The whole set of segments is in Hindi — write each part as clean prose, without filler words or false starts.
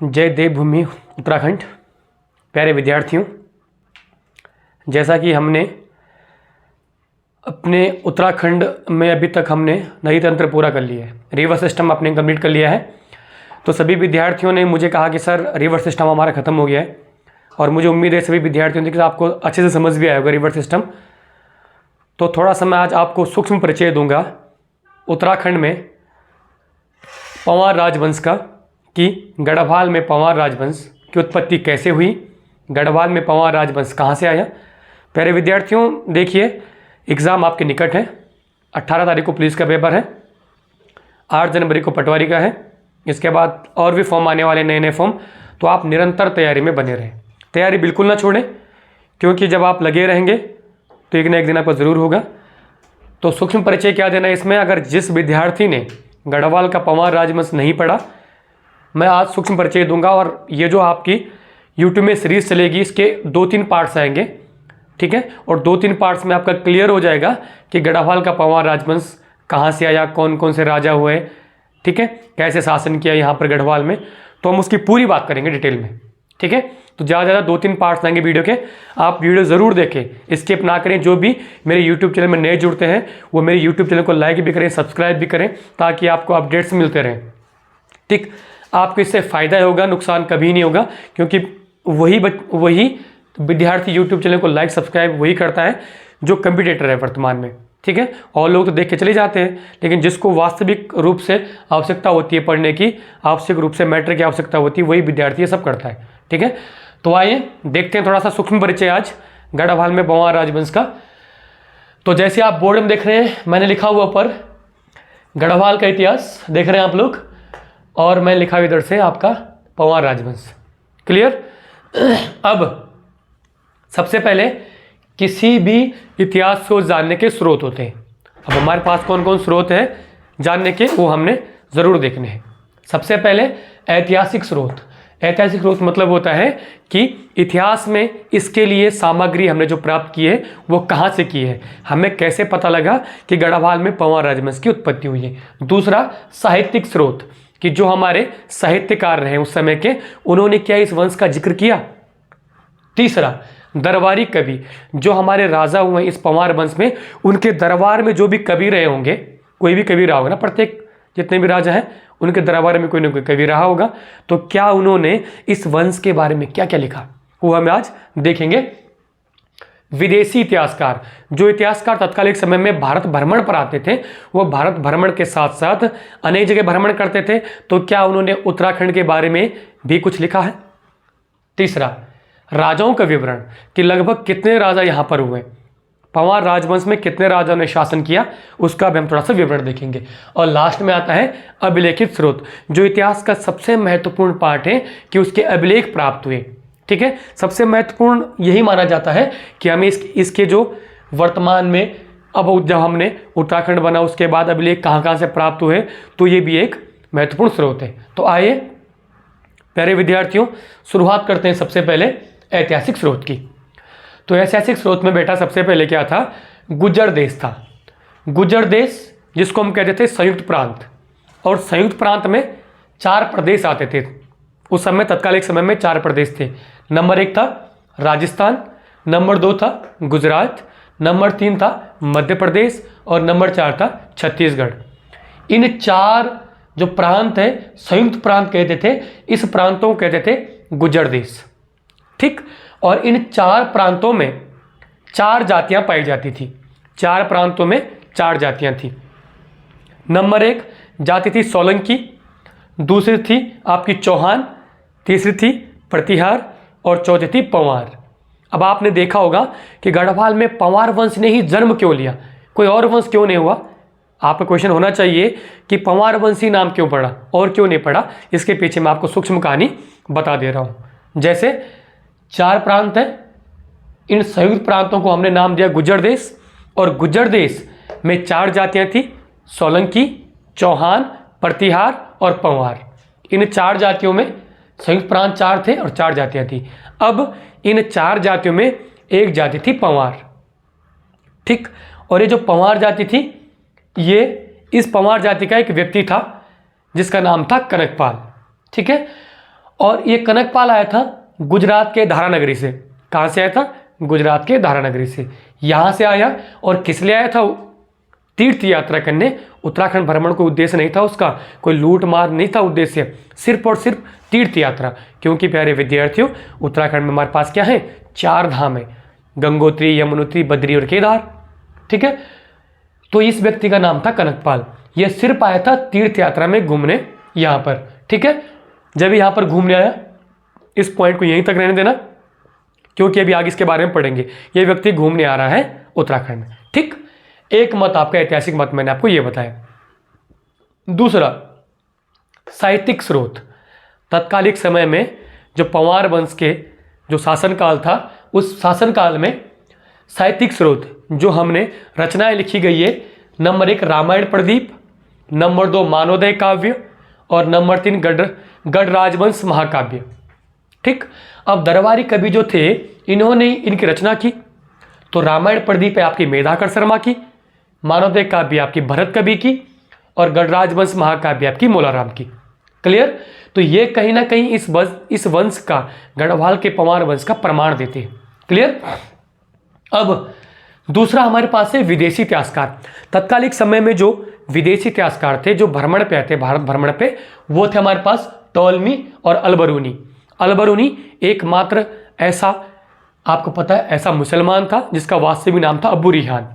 जय देवभूमि उत्तराखंड। प्यारे विद्यार्थियों, जैसा कि हमने अपने उत्तराखंड में अभी तक हमने नई तंत्र पूरा कर लिया है, रिवर सिस्टम अपने कंप्लीट कर लिया है। तो सभी विद्यार्थियों ने मुझे कहा कि सर रिवर सिस्टम हमारा ख़त्म हो गया है, और मुझे उम्मीद है सभी विद्यार्थियों की आपको अच्छे से समझ भी आया होगा रिवर सिस्टम। तो थोड़ा सा मैं आज आपको सूक्ष्म परिचय दूंगा उत्तराखंड में पंवार राजवंश का, कि गढ़वाल में पंवार राजवंश की उत्पत्ति कैसे हुई, गढ़वाल में पंवार राजवंश कहाँ से आया। प्यारे विद्यार्थियों, देखिए एग्ज़ाम आपके निकट है। 18 तारीख को पुलिस का पेपर है, 8 जनवरी को पटवारी का है, इसके बाद और भी फॉर्म आने वाले, नए नए फॉर्म। तो आप निरंतर तैयारी में बने रहें, तैयारी बिल्कुल ना छोड़ें, क्योंकि जब आप लगे रहेंगे तो एक ना एक दिन आपको ज़रूर होगा। तो सूक्ष्म परिचय क्या देना है इसमें, अगर जिस विद्यार्थी ने गढ़वाल का पंवार राजवंश नहीं पढ़ा, मैं आज सूक्ष्म परिचय दूंगा। और ये जो आपकी यूट्यूब में सीरीज़ चलेगी, इसके 2-3 पार्ट्स आएंगे, ठीक है। और 2-3 पार्ट्स में आपका क्लियर हो जाएगा कि गढ़वाल का पंवार राजवंश कहाँ से आया, कौन कौन से राजा हुए, ठीक है, कैसे शासन किया यहाँ पर गढ़वाल में। तो हम उसकी पूरी बात करेंगे डिटेल में, ठीक है। तो ज़्यादा ज़्यादा 2-3 पार्ट्स आएंगे वीडियो के, आप वीडियो ज़रूर देखें, स्किप ना करें। जो भी मेरे यूट्यूब चैनल में नए जुड़ते हैं वो मेरे यूट्यूब चैनल को लाइक भी करें, सब्सक्राइब भी करें, ताकि आपको अपडेट्स मिलते रहें, ठीक। आपको इससे फ़ायदा होगा, नुकसान कभी नहीं होगा, क्योंकि वही विद्यार्थी यूट्यूब चैनल को लाइक सब्सक्राइब वही करता है जो कंपटीटर है वर्तमान में, ठीक है। और लोग तो देख के चले जाते हैं, लेकिन जिसको वास्तविक रूप से आवश्यकता होती है पढ़ने की, आवश्यक रूप से मैटर की आवश्यकता होती है, वही विद्यार्थी ये सब करता है, ठीक है। तो आइए देखते हैं थोड़ा सा सूक्ष्म परिचय आज गढ़वाल में पंवार राजवंश का। तो जैसे आप बोर्ड में देख रहे हैं, मैंने लिखा हुआ ऊपर गढ़वाल का इतिहास देख रहे हैं आप लोग, और मैं लिखा इधर से आपका पंवार राजवंश। क्लियर। अब सबसे पहले किसी भी इतिहास को जानने के स्रोत होते हैं। अब हमारे पास कौन कौन स्रोत है जानने के, वो हमने ज़रूर देखने हैं। सबसे पहले ऐतिहासिक स्रोत। ऐतिहासिक स्रोत मतलब होता है कि इतिहास में इसके लिए सामग्री हमने जो प्राप्त की है वो कहाँ से की है, हमें कैसे पता लगा कि गढ़वाल में पंवार राजवंश की उत्पत्ति हुई है। दूसरा साहित्यिक स्रोत, कि जो हमारे साहित्यकार रहे उस समय के, उन्होंने क्या इस वंश का जिक्र किया। तीसरा दरबारी कवि, जो हमारे राजा हुए इस पंवार वंश में, उनके दरबार में जो भी कवि रहे होंगे, कोई भी कवि रहा होगा ना, प्रत्येक जितने भी राजा हैं उनके दरबार में कोई ना कोई कवि रहा होगा, तो क्या उन्होंने इस वंश के बारे में क्या क्या लिखा, वो हम आज देखेंगे। विदेशी इतिहासकार, जो इतिहासकार तत्कालिक समय में भारत भ्रमण पर आते थे, वो भारत भ्रमण के साथ साथ अनेक जगह भ्रमण करते थे, तो क्या उन्होंने उत्तराखंड के बारे में भी कुछ लिखा है। तीसरा राजाओं का विवरण, कि लगभग कितने राजा यहाँ पर हुए, पंवार राजवंश में कितने राजाओं ने शासन किया, उसका भी हम थोड़ा सा विवरण देखेंगे। और लास्ट में आता है अभिलेखित स्रोत, जो इतिहास का सबसे महत्वपूर्ण पार्ट है कि उसके अभिलेख प्राप्त हुए, ठीक है। सबसे महत्वपूर्ण यही माना जाता है कि हमें इसके जो वर्तमान में, अब जब हमने उत्तराखंड बना उसके बाद अभिलेख कहाँ कहाँ से प्राप्त हुए, तो ये भी एक महत्वपूर्ण स्रोत है। तो आइए प्यारे विद्यार्थियों, शुरुआत करते हैं सबसे पहले ऐतिहासिक स्रोत की। तो ऐतिहासिक स्रोत में बेटा सबसे पहले क्या था, गुर्जर देश था। गुर्जर देश जिसको हम कहते थे संयुक्त प्रांत, और संयुक्त प्रांत में 4 प्रदेश आते थे उस समय, तत्कालिक समय में 4 प्रदेश थे। नंबर 1 था राजस्थान, नंबर 2 था गुजरात, नंबर 3 था मध्य प्रदेश, और नंबर 4 था छत्तीसगढ़। इन 4 जो प्रांत है संयुक्त प्रांत कहते थे, इस प्रांतों को कहते थे गुर्जर देश, ठीक। और इन 4 प्रांतों में 4 जातियां पाई जाती थी। 4 प्रांतों में 4 जातियां थी। नंबर 1 जाति थी सोलंकी, दूसरी थी आपकी चौहान, तीसरी थी प्रतिहार, और चौथी थी पंवार। अब आपने देखा होगा कि गढ़वाल में पंवार वंश ने ही जन्म क्यों लिया, कोई और वंश क्यों नहीं हुआ। आपका क्वेश्चन होना चाहिए कि पंवार वंशी नाम क्यों पड़ा और क्यों नहीं पड़ा। इसके पीछे मैं आपको सूक्ष्म कहानी बता दे रहा हूँ। जैसे 4 प्रांत हैं, इन संयुक्त प्रांतों को हमने नाम दिया गुर्जर देश, और गुर्जर देश में 4 जातियां थी, सोलंकी, चौहान, प्रतिहार और पंवार। इन 4 जातियों में संयुक्त प्रांत 4 थे और 4 जातियां थी। अब इन 4 जातियों में एक जाति थी पंवार, ठीक। और ये जो पंवार जाति थी, ये इस पंवार जाति का एक व्यक्ति था जिसका नाम था कनकपाल, ठीक है। और ये कनकपाल आया था गुजरात के धारानगरी से। कहाँ से आया था? गुजरात के धारानगरी से। यहाँ से आया और किस लिए आया था? तीर्थ यात्रा करने। उत्तराखंड भ्रमण कोई उद्देश्य नहीं था उसका, कोई लूट मार नहीं था उद्देश्य, सिर्फ और सिर्फ तीर्थ यात्रा। क्योंकि प्यारे विद्यार्थियों, उत्तराखंड में हमारे पास क्या है? 4 धाम है, गंगोत्री, यमुनोत्री, बद्री और केदार। ठीक है, तो इस व्यक्ति का नाम था कनकपाल। यह सिर्फ आया था तीर्थ यात्रा में घूमने यहाँ पर। ठीक है, जब यहाँ पर घूमने आया, इस पॉइंट को यहीं तक रहने देना क्योंकि अभी आगे इसके बारे में पढ़ेंगे। ये व्यक्ति घूमने आ रहा है उत्तराखंड में। ठीक, एक मत आपका ऐतिहासिक मत मैंने आपको ये बताया। दूसरा, साहित्यिक स्रोत। तत्कालिक समय में जो पंवार वंश के जो शासनकाल था, उस शासनकाल में साहित्यिक स्रोत जो हमने रचनाएं लिखी गई है, नंबर 1 रामायण प्रदीप, नंबर 2 मानवोदय काव्य और नंबर 3 गढ़ राजवंश महाकाव्य। ठीक, अब दरबारी कवि जो थे इन्होंने इनकी रचना की। तो रामायण प्रदीप है आपकी मेधाकर शर्मा की, मानवोदय काव्य आपकी भरत कवि की और गढ़ राजवंश महाकाव्य आपकी मोलाराम की। क्लियर? तो ये कहीं ना कहीं इस वंश का, गढ़वाल के पंवार वंश का प्रमाण देते हैं। क्लियर? अब दूसरा हमारे पास है विदेशी इतिहासकार। तत्कालिक समय में जो विदेशी इतिहासकार थे जो भ्रमण पे आए थे, भारत भ्रमण पे, वो थे हमारे पास टॉलमी और अलबरूनी। अलबरूनी एकमात्र ऐसा, आपको पता है, ऐसा मुसलमान था जिसका वास्तविक नाम था अबू रिहान।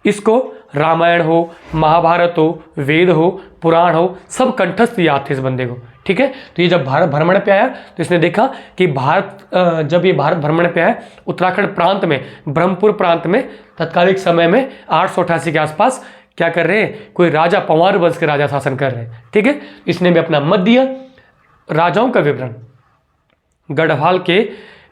इसको रामायण हो, महाभारत हो, वेद हो, पुराण हो, सब कंठस्थ याद थे इस बंदे को। ठीक है, तो ये जब भारत भ्रमण पे आया तो इसने देखा कि जब ये भारत भ्रमण पे आया, उत्तराखंड प्रांत में, ब्रह्मपुर प्रांत में तत्कालिक समय में 888 के आसपास क्या कर रहे हैं? कोई राजा, पंवार वंश के राजा शासन कर रहे हैं। ठीक है, इसने भी अपना मत दिया। राजाओं का विवरण, गढ़वाल के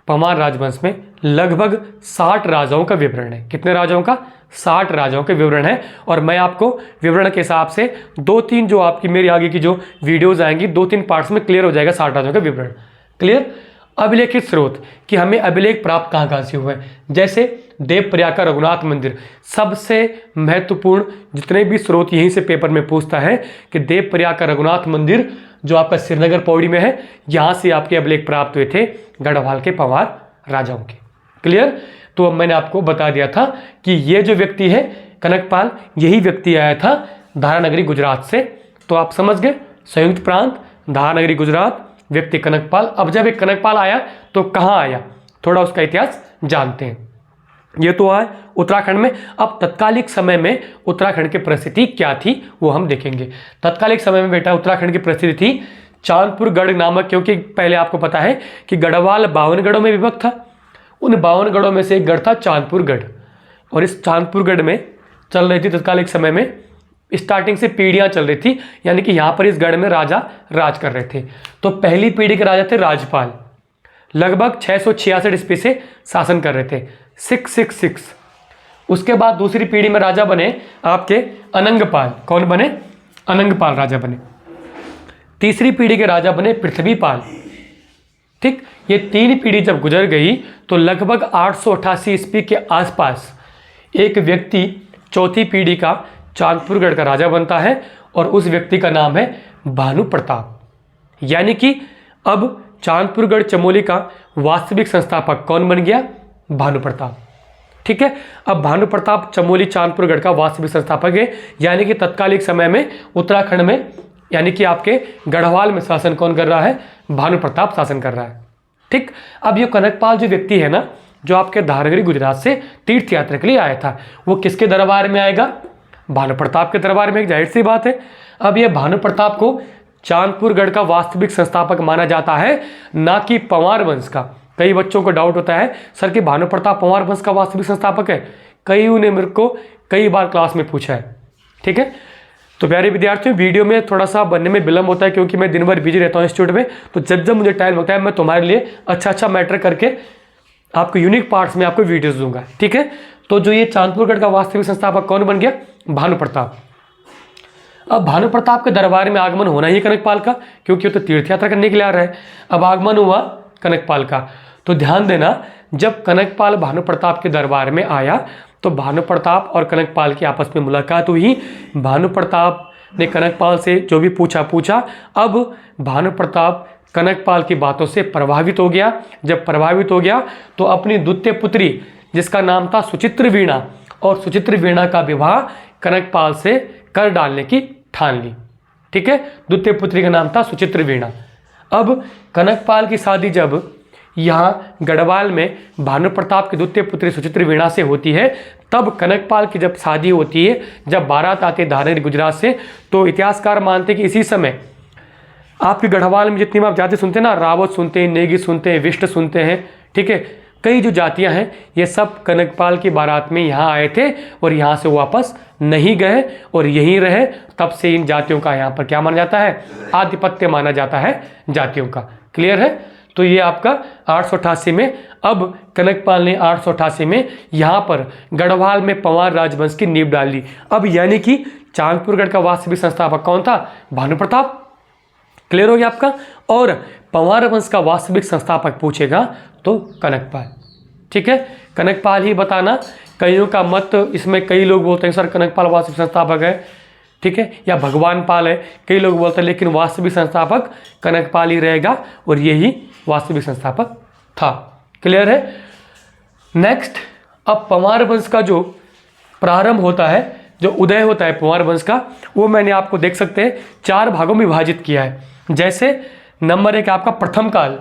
पंवार राजवंश में लगभग 60 राजाओं का विवरण है। कितने राजाओं का? 60 राजाओं के विवरण है। और मैं आपको विवरण के हिसाब से 2-3 जो आपकी मेरी आगे की जो वीडियोस आएंगी, 2-3 पार्ट्स में क्लियर हो जाएगा 60 राजाओं का विवरण। क्लियर? अभिलेखित स्रोत कि हमें अभिलेख प्राप्त कहाँ से हुए हैं, जैसे देवप्रयाग का रघुनाथ मंदिर। सबसे महत्वपूर्ण जितने भी स्रोत यहीं से पेपर में पूछता है कि देवप्रयाग का रघुनाथ मंदिर जो आपका श्रीनगर पौड़ी में है, यहाँ से आपके अभिलेख प्राप्त हुए थे गढ़वाल के पंवार राजाओं के। क्लियर? तो अब मैंने आपको बता दिया था कि ये जो व्यक्ति है कनकपाल, यही व्यक्ति आया था धारानगरी गुजरात से। तो आप समझ गए, संयुक्त प्रांत, धारानगरी गुजरात, व्यक्ति कनकपाल। अब जब एक कनकपाल आया तो कहाँ आया, थोड़ा उसका इतिहास जानते हैं। ये तो आया उत्तराखंड में। अब तत्कालिक समय में उत्तराखंड की परिस्थिति क्या थी वो हम देखेंगे। तत्कालिक समय में बेटा उत्तराखंड की परिस्थिति थी चांदपुर गढ़ नामक, क्योंकि पहले आपको पता है कि गढ़वाल 52 गढ़ों में विभक्त था। उन 52 गढ़ों में से एक गढ़ था चांदपुर गढ़, और इस चांदपुर गढ़ में चल रही थी तत्कालिक समय में, स्टार्टिंग से पीढ़ियां चल रही थी, यानी कि यहाँ पर इस गढ़ में राजा राज कर रहे थे। तो पहली पीढ़ी के राजा थे राजपाल, लगभग 666 ईस्वी से शासन कर रहे थे, 666। उसके बाद दूसरी पीढ़ी में राजा बने आपके अनंगपाल। कौन बने? अनंगपाल राजा बने। तीसरी पीढ़ी के राजा बने पृथ्वीपाल। ठीक, ये 3 पीढ़ी जब गुजर गई तो लगभग 888 ईस्वी के आसपास एक व्यक्ति चौथी पीढ़ी का चांदपुरगढ़ का राजा बनता है, और उस व्यक्ति का नाम है भानु प्रताप। यानी कि अब चांदपुरगढ़ चमोली का वास्तविक संस्थापक कौन बन गया? भानु प्रताप। ठीक है, अब भानु प्रताप चमोली चांदपुरगढ़ का वास्तविक संस्थापक है। यानी कि तत्कालिक समय में उत्तराखंड में, यानी कि आपके गढ़वाल में शासन कौन कर रहा है? भानु प्रताप शासन कर रहा है। ठीक, अब ये कनकपाल जो व्यक्ति है ना, जो आपके धारानगरी गुजरात से तीर्थ यात्रा के लिए आया था, वो किसके दरबार में आएगा? भानु प्रताप के दरबार में। एक जाहिर सी बात है। अब ये भानु प्रताप को चांदपुरगढ़ का वास्तविक संस्थापक माना जाता है, ना कि पंवार वंश का। कई बच्चों को डाउट होता है, सर कि भानु प्रताप पंवार वंश का वास्तविक संस्थापक है। कईयों ने मेरे को कई बार क्लास में पूछा है। ठीक है, तो प्यारे विद्यार्थियों, वीडियो में थोड़ा सा बनने में विलम्ब होता है क्योंकि मैं दिन भर बिजी रहता हूँ इंस्टीट्यूट में। तो जब जब मुझे टाइम लगता है मैं तुम्हारे लिए अच्छा मैटर करके आपको यूनिक पार्ट्स में आपको वीडियोस दूंगा। ठीक है, तो जो ये चांदपुरगढ़ का वास्तविक संस्थापक कौन बन गया? भानु प्रताप। अब भानु प्रताप के दरबार में आगमन होना ही कनकपाल का, क्योंकि वो तो तीर्थ यात्रा करने के लिए आ रहा है। अब आगमन हुआ कनकपाल का, तो ध्यान देना, जब कनकपाल भानु प्रताप के दरबार में आया तो भानु प्रताप और कनकपाल की आपस में मुलाकात हुई। भानु प्रताप ने कनकपाल से जो भी पूछा। अब भानु प्रताप कनकपाल की बातों से प्रभावित हो गया। जब प्रभावित हो गया तो अपनी द्वितीय पुत्री जिसका नाम था सुचित्र वीणा, और सुचित्र वीणा का विवाह कनकपाल से कर डालने की ठान ली। ठीक है, द्वितीय पुत्री का नाम था सुचित्र वीणा। अब कनकपाल की शादी जब यहाँ गढ़वाल में भानु प्रताप की द्वितीय पुत्री सुचित्र वीणा से होती है, तब कनकपाल की जब शादी होती है, जब बारात आती है धानेर गुजरात से, तो इतिहासकार मानते हैं कि इसी समय आपके गढ़वाल में जितनी आप जाति सुनते हैं ना, रावत सुनते हैं, नेगी सुनते हैं, विष्ट सुनते हैं, ठीक है, कई जो जातियां हैं ये सब कनकपाल की बारात में यहाँ आए थे और यहाँ से वापस नहीं गए और यहीं रहे। तब से इन जातियों का यहाँ पर क्या माना जाता है, आधिपत्य माना जाता है जातियों का। क्लियर है? तो ये आपका 888 में, अब कनकपाल ने 888 में यहाँ पर गढ़वाल में पंवार राजवंश की नींव डाल ली। अब यानी कि चांदपुरगढ़ का वास्तविक संस्थापक कौन था? भानु प्रताप। क्लियर हो गया आपका? और पंवार वंश का वास्तविक संस्थापक पूछेगा तो कनकपाल। ठीक है, कनकपाल ही बताना। कईयों का मत इसमें, कई लोग बोलते हैं सर कनकपाल वास्तविक संस्थापक है, ठीक है, या भगवान पाल है, कई लोग बोलते हैं, लेकिन वास्तविक संस्थापक कनकपाल ही रहेगा और यही वास्तविक संस्थापक था। क्लियर है? नेक्स्ट, अब पंवार वंश का जो प्रारंभ होता है, जो उदय होता है पंवार वंश का, वो मैंने आपको देख सकते हैं 4 भागों में विभाजित किया है। जैसे नंबर 1 आपका प्रथम काल।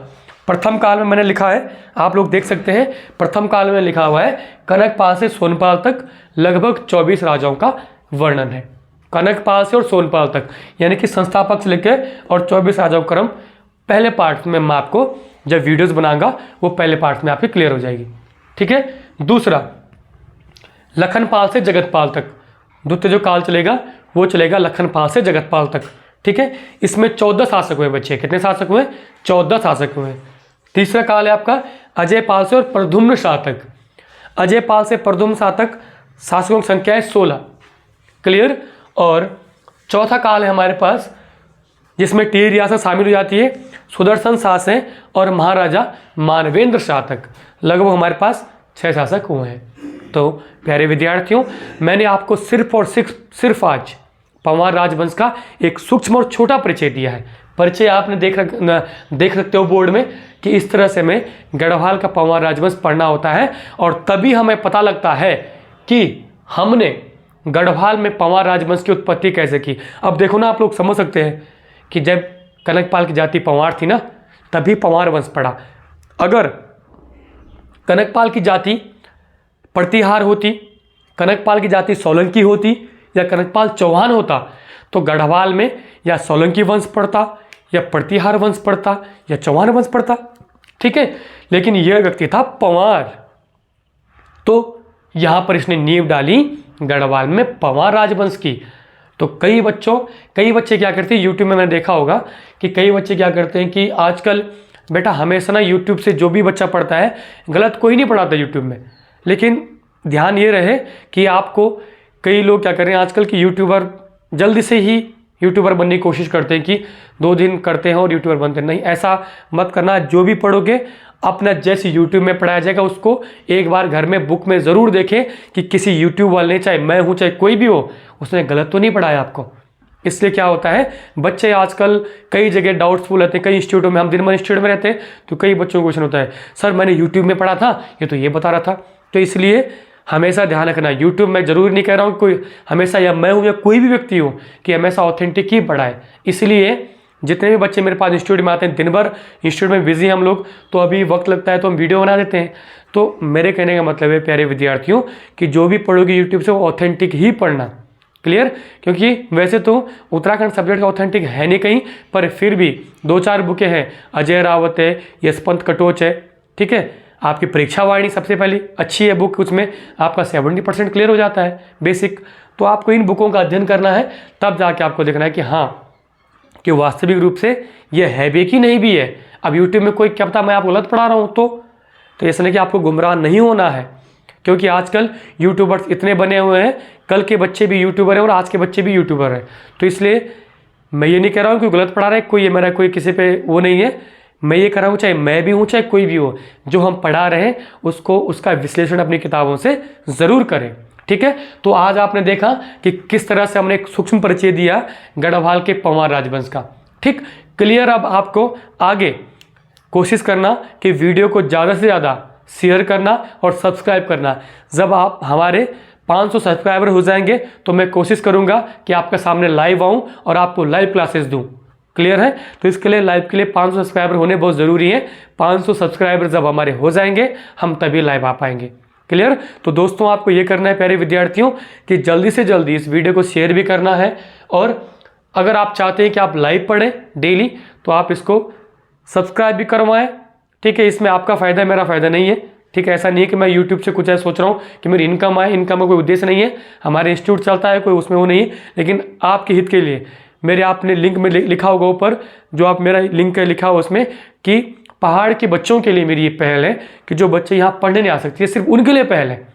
प्रथम काल में मैंने लिखा है, आप लोग देख सकते हैं, प्रथम काल में लिखा हुआ है कनकपाल से सोनपाल तक लगभग 24 राजाओं का वर्णन है। कनकपाल से और सोनपाल तक, यानी कि संस्थापक से लेकर और 24 राजाओं का क्रम पहले पार्ट में मैं आपको जब वीडियोस बनाऊंगा वो पहले पार्ट में आपकी क्लियर हो जाएगी। ठीक है। दूसरा, लखनपाल से जगतपाल तक, द्वितीय जो काल चलेगा वो चलेगा लखनपाल से जगतपाल तक। ठीक है, इसमें 14 शासक हुए बच्चे। कितने शासक हुए? 14 शासक हुए। तीसरा काल है आपका अजय पाल से और प्रद्युम्न शाह तक। अजय पाल से प्रद्युम्न शाह तक शासकों की संख्या है 16। क्लियर। और चौथा काल है हमारे पास जिसमें टी रियासत शामिल हो जाती है, सुदर्शन शाह से और महाराजा मानवेंद्र शाह तक लगभग हमारे पास 6 शासक हुए हैं। तो प्यारे विद्यार्थियों, मैंने आपको सिर्फ और सिर्फ आज पंवार राजवंश का एक सूक्ष्म और छोटा परिचय दिया है। परिचय आपने देख सकते हो बोर्ड में कि इस तरह से हमें गढ़वाल का पंवार राजवंश पढ़ना होता है और तभी हमें पता लगता है कि हमने गढ़वाल में पंवार राजवंश की उत्पत्ति कैसे की। अब देखो ना, आप लोग समझ सकते हैं कि जब कनकपाल की जाति पंवार थी ना, तभी पंवार वंश पड़ा। अगर कनकपाल की जाति प्रतिहार होती, कनकपाल की जाति सोलंकी होती या कनकपाल चौहान होता, तो गढ़वाल में या सोलंकी वंश पड़ता या प्रतिहार वंश पड़ता या चौहान वंश पड़ता। ठीक है, लेकिन यह व्यक्ति था पंवार, तो यहां पर इसने नींव डाली गढ़वाल में पंवार राजवंश की। तो कई बच्चे क्या करते हैं, यूट्यूब में मैंने देखा होगा कि कई बच्चे क्या करते हैं कि आजकल बेटा हमेशा ना यूट्यूब से जो भी बच्चा पढ़ता है, गलत कोई नहीं पढ़ाता यूट्यूब में, लेकिन ध्यान ये रहे कि आपको, कई लोग क्या कर रहे हैं आजकल कि यूट्यूबर जल्दी से ही यूट्यूबर बनने की कोशिश करते हैं कि 2 दिन करते हैं और यूट्यूबर बनते हैं। नहीं, ऐसा मत करना। जो भी पढ़ोगे अपना जैसे यूट्यूब में पढ़ाया जाएगा उसको एक बार घर में बुक में ज़रूर देखें कि किसी यूट्यूब वाले ने, चाहे मैं हूँ चाहे कोई भी हो, उसने गलत तो नहीं पढ़ाया आपको। इसलिए क्या होता है, बच्चे आजकल कई जगह डाउटफुल रहते हैं। कई इंस्टीट्यूटों में, हम दिन भर इंस्टीट्यूट में रहते हैं, तो कई बच्चों को क्वेश्चन होता है, सर मैंने यूट्यूब में पढ़ा था, ये तो ये बता रहा था। तो इसलिए हमेशा ध्यान रखना, यूट्यूब में ज़रूर नहीं कह रहा हूँ कोई हमेशा, या मैं हूँ या कोई भी व्यक्ति हो, कि हमेशा ऑथेंटिक ही पढ़ाए। इसलिए जितने भी बच्चे मेरे पास इंस्टीट्यूट में आते हैं, दिन भर इंस्टीट्यूट में बिजी हम लोग, तो अभी वक्त लगता है तो हम वीडियो बना देते हैं। तो मेरे कहने का मतलब है प्यारे विद्यार्थियों कि जो भी पढ़ोगे यूट्यूब से वो ऑथेंटिक ही पढ़ना। क्लियर। क्योंकि वैसे तो उत्तराखंड सब्जेक्ट का ऑथेंटिक है नहीं कहीं, पर फिर भी 2-4 बुकें हैं, अजय रावत है, यशवंत कटोच है। ठीक है, आपकी परीक्षा वाणी सबसे पहली अच्छी है बुक, उसमें आपका 70% क्लियर हो जाता है बेसिक। तो आपको इन बुकों का अध्ययन करना है, तब जाके आपको देखना है कि हाँ, कि वास्तविक रूप से ये है भी कि नहीं भी है। अब यूट्यूब में कोई क्या पता मैं आपको गलत पढ़ा रहा हूँ, तो ऐसा नहीं कि आपको गुमराह नहीं होना है, क्योंकि आजकल यूट्यूबर्स इतने बने हुए हैं, कल के बच्चे भी यूट्यूबर हैं और आज के बच्चे भी यूट्यूबर हैं। तो इसलिए मैं ये नहीं कह रहा हूँ कि गलत पढ़ा रहा है कोई, ये मेरा कोई किसी पे वो नहीं है। मैं ये कर रहा हूँ, चाहे मैं भी हूँ चाहे कोई भी हो, जो हम पढ़ा रहे हैं उसको, उसका विश्लेषण अपनी किताबों से ज़रूर करें। ठीक है। तो आज आपने देखा कि किस तरह से हमने एक सूक्ष्म परिचय दिया गढ़वाल के पंवार राजवंश का। ठीक, क्लियर। अब आपको आगे कोशिश करना कि वीडियो को ज़्यादा से ज़्यादा शेयर करना और सब्सक्राइब करना। जब आप हमारे 500 सब्सक्राइबर हो जाएंगे तो मैं कोशिश करूंगा कि आपके सामने लाइव आऊं और आपको लाइव क्लासेस दूं। क्लियर है। तो इसके लिए लाइव के लिए 500 सब्सक्राइबर होने बहुत ज़रूरी है। 500 सब्सक्राइबर जब हमारे हो जाएंगे हम तभी लाइव आ पाएंगे। क्लियर। तो दोस्तों आपको ये करना है प्यारे विद्यार्थियों कि जल्दी से जल्दी इस वीडियो को शेयर भी करना है, और अगर आप चाहते हैं कि आप लाइव पढ़ें डेली तो आप इसको सब्सक्राइब भी करवाएं। ठीक है, इसमें आपका फ़ायदा है, मेरा फ़ायदा नहीं है। ठीक है, ऐसा नहीं है कि मैं यूट्यूब से कुछ ऐसा सोच रहा हूँ कि मेरी इनकम आए, इनकम का कोई उद्देश्य नहीं है। हमारे इंस्टीट्यूट चलता है, कोई उसमें वो नहीं है, लेकिन आपके हित के लिए मेरे आपने लिंक में लिखा होगा ऊपर, जो आप मेरा लिंक लिखा हो उसमें कि पहाड़ के बच्चों के लिए मेरी ये पहल है कि जो बच्चे यहाँ पढ़ने नहीं आ सकते, सिर्फ उनके लिए पहल है,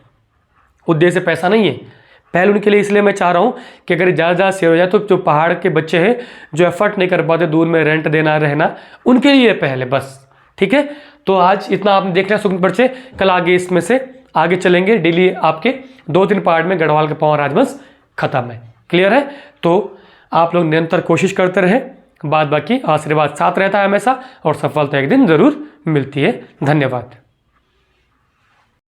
उद्देश्य पैसा नहीं है। पहले उनके लिए इसलिए मैं चाह रहा हूँ कि अगर ज़्यादा शेयर हो जाए तो जो पहाड़ के बच्चे हैं जो एफर्ट नहीं कर पाते, दूर में रेंट देना रहना, उनके लिए पहले बस। ठीक है, तो आज इतना आपने देख लिया सूक्ष्म परिचय। कल आगे इसमें से आगे चलेंगे। डेली आपके 2-3 पार्ट में गढ़वाल का पंवार राजवंश खत्म है। क्लियर है। तो आप लोग निरंतर कोशिश करते रहे, बाद बाकी आशीर्वाद साथ रहता है हमेशा, और सफलता एक दिन जरूर मिलती है। धन्यवाद।